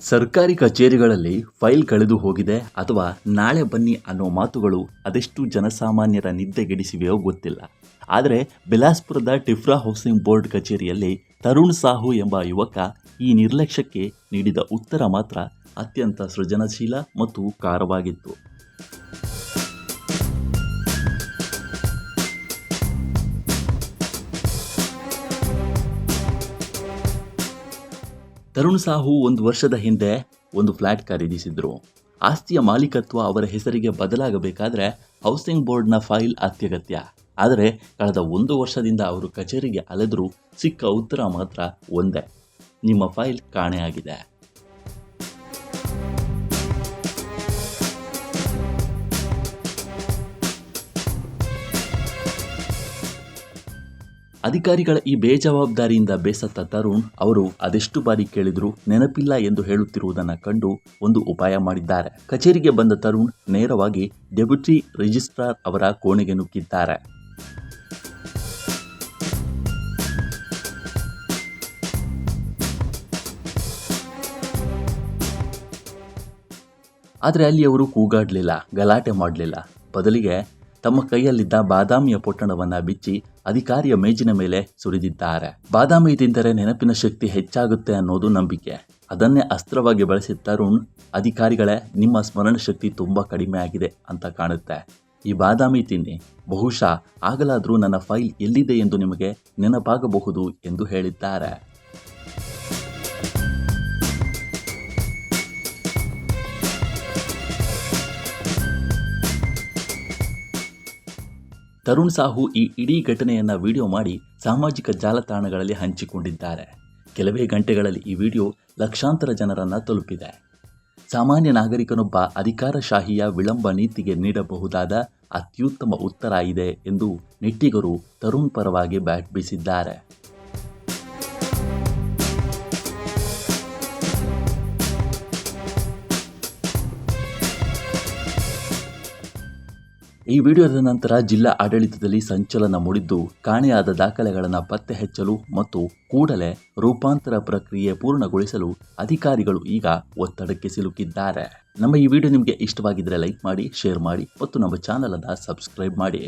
ಸರ್ಕಾರಿ ಕಚೇರಿಗಳಲ್ಲಿ ಫೈಲ್ ಕಳೆದು ಹೋಗಿದೆ ಅಥವಾ ನಾಳೆ ಬನ್ನಿ ಅನ್ನೋ ಮಾತುಗಳು ಅದೆಷ್ಟು ಜನಸಾಮಾನ್ಯರ ನಿದ್ದೆಗೆಡಿಸಿವೆಯೋ ಗೊತ್ತಿಲ್ಲ. ಆದರೆ ಬಿಲಾಸ್ಪುರದ ಟಿಫ್ರಾ ಹೌಸಿಂಗ್ ಬೋರ್ಡ್ ಕಚೇರಿಯಲ್ಲಿ ತರುಣ್ ಸಾಹು ಎಂಬ ಯುವಕ ಈ ನಿರ್ಲಕ್ಷ್ಯಕ್ಕೆ ನೀಡಿದ ಉತ್ತರ ಮಾತ್ರ ಅತ್ಯಂತ ಸೃಜನಶೀಲ ಮತ್ತು ಕಾರವಾಗಿತ್ತು. ತರುಣ್ ಸಾಹು 1 ವರ್ಷದ ಹಿಂದೆ ಒಂದು ಫ್ಲ್ಯಾಟ್ ಖರೀದಿಸಿದ್ರು. ಆಸ್ತಿಯ ಮಾಲೀಕತ್ವ ಅವರ ಹೆಸರಿಗೆ ಬದಲಾಗಬೇಕಾದ್ರೆ ಹೌಸಿಂಗ್ ಬೋರ್ಡ್ನ ಫೈಲ್ ಅತ್ಯಗತ್ಯ. ಆದರೆ ಕಳೆದ 1 ವರ್ಷದಿಂದ ಅವರು ಕಚೇರಿಗೆ ಅಲೆದರೂ ಸಿಕ್ಕ ಉತ್ತರ ಮಾತ್ರ ಒಂದೇ: ನಿಮ್ಮ ಫೈಲ್ ಕಾಣೆಯಾಗಿದೆ. ಅಧಿಕಾರಿಗಳ ಈ ಬೇಜವಾಬ್ದಾರಿಯಿಂದ ಬೇಸತ್ತ ತರುಣ್ ಅವರು ಅದೆಷ್ಟು ಬಾರಿ ಕೇಳಿದ್ರು ನೆನಪಿಲ್ಲ ಎಂದು ಹೇಳುತ್ತಿರುವುದನ್ನು ಕಂಡು ಒಂದು ಉಪಾಯ ಮಾಡಿದ್ದಾರೆ. ಕಚೇರಿಗೆ ಬಂದ ತರುಣ್ ನೇರವಾಗಿ ಡೆಪ್ಯೂಟಿ ರಿಜಿಸ್ಟ್ರಾರ್ ಅವರ ಕೋಣೆಗೆ ನುಗ್ಗಿದ್ದಾರೆ. ಆದರೆ ಅಲ್ಲಿ ಅವರು ಕೂಗಾಡಲಿಲ್ಲ, ಗಲಾಟೆ ಮಾಡಲಿಲ್ಲ. ಬದಲಿಗೆ ತಮ್ಮ ಕೈಯಲ್ಲಿದ್ದ ಬಾದಾಮಿಯ ಪೊಟ್ಟಣವನ್ನು ಬಿಚ್ಚಿ ಅಧಿಕಾರಿಯ ಮೇಜಿನ ಮೇಲೆ ಸುರಿದಿದ್ದಾರೆ. ಬಾದಾಮಿ ತಿಂದರೆ ನೆನಪಿನ ಶಕ್ತಿ ಹೆಚ್ಚಾಗುತ್ತೆ ಅನ್ನೋದು ನಂಬಿಕೆ. ಅದನ್ನೇ ಅಸ್ತ್ರವಾಗಿ ಬಳಸಿದ ತರುಣ್, ಅಧಿಕಾರಿಗಳೇ, ನಿಮ್ಮ ಸ್ಮರಣ ಶಕ್ತಿ ತುಂಬ ಕಡಿಮೆ ಆಗಿದೆ ಅಂತ ಕಾಣುತ್ತೆ. ಈ ಬಾದಾಮಿ ತಿನ್ನಿ, ಬಹುಶಃ ಆಗಲಾದರೂ ನನ್ನ ಫೈಲ್ ಎಲ್ಲಿದೆ ಎಂದು ನಿಮಗೆ ನೆನಪಾಗಬಹುದು ಎಂದು ಹೇಳಿದ್ದಾರೆ. ತರುಣ್ ಸಾಹು ಈ ಇಡೀ ಘಟನೆಯನ್ನು ವಿಡಿಯೋ ಮಾಡಿ ಸಾಮಾಜಿಕ ಜಾಲತಾಣಗಳಲ್ಲಿ ಹಂಚಿಕೊಂಡಿದ್ದಾರೆ. ಕೆಲವೇ ಗಂಟೆಗಳಲ್ಲಿ ಈ ವಿಡಿಯೋ ಲಕ್ಷಾಂತರ ಜನರನ್ನು ತಲುಪಿದೆ. ಸಾಮಾನ್ಯ ನಾಗರಿಕನೊಬ್ಬ ಅಧಿಕಾರಶಾಹಿಯ ವಿಳಂಬ ನೀತಿಗೆ ನೀಡಬಹುದಾದ ಅತ್ಯುತ್ತಮ ಉತ್ತರ ಇದೆ ಎಂದು ನೆಟ್ಟಿಗರು ತರುಣ್ ಪರವಾಗಿ ಬ್ಯಾಟ್ ಬೀಸಿದ್ದಾರೆ. ಈ ವಿಡಿಯೋದ ನಂತರ ಜಿಲ್ಲಾ ಆಡಳಿತದಲ್ಲಿ ಸಂಚಲನ ಮೂಡಿದ್ದು, ಕಾಣೆಯಾದ ದಾಖಲೆಗಳನ್ನು ಪತ್ತೆ ಹಚ್ಚಲು ಮತ್ತು ಕೂಡಲೇ ರೂಪಾಂತರ ಪ್ರಕ್ರಿಯೆ ಪೂರ್ಣಗೊಳಿಸಲು ಅಧಿಕಾರಿಗಳು ಈಗ ಒತ್ತಡಕ್ಕೆ ಸಿಲುಕಿದ್ದಾರೆ. ನಮ್ಮ ಈ ವಿಡಿಯೋ ನಿಮಗೆ ಇಷ್ಟವಾಗಿದ್ದರೆ ಲೈಕ್ ಮಾಡಿ, ಶೇರ್ ಮಾಡಿ ಮತ್ತು ನಮ್ಮ ಚಾನಲ್ ಅನ್ನು ಸಬ್ಸ್ಕ್ರೈಬ್ ಮಾಡಿ.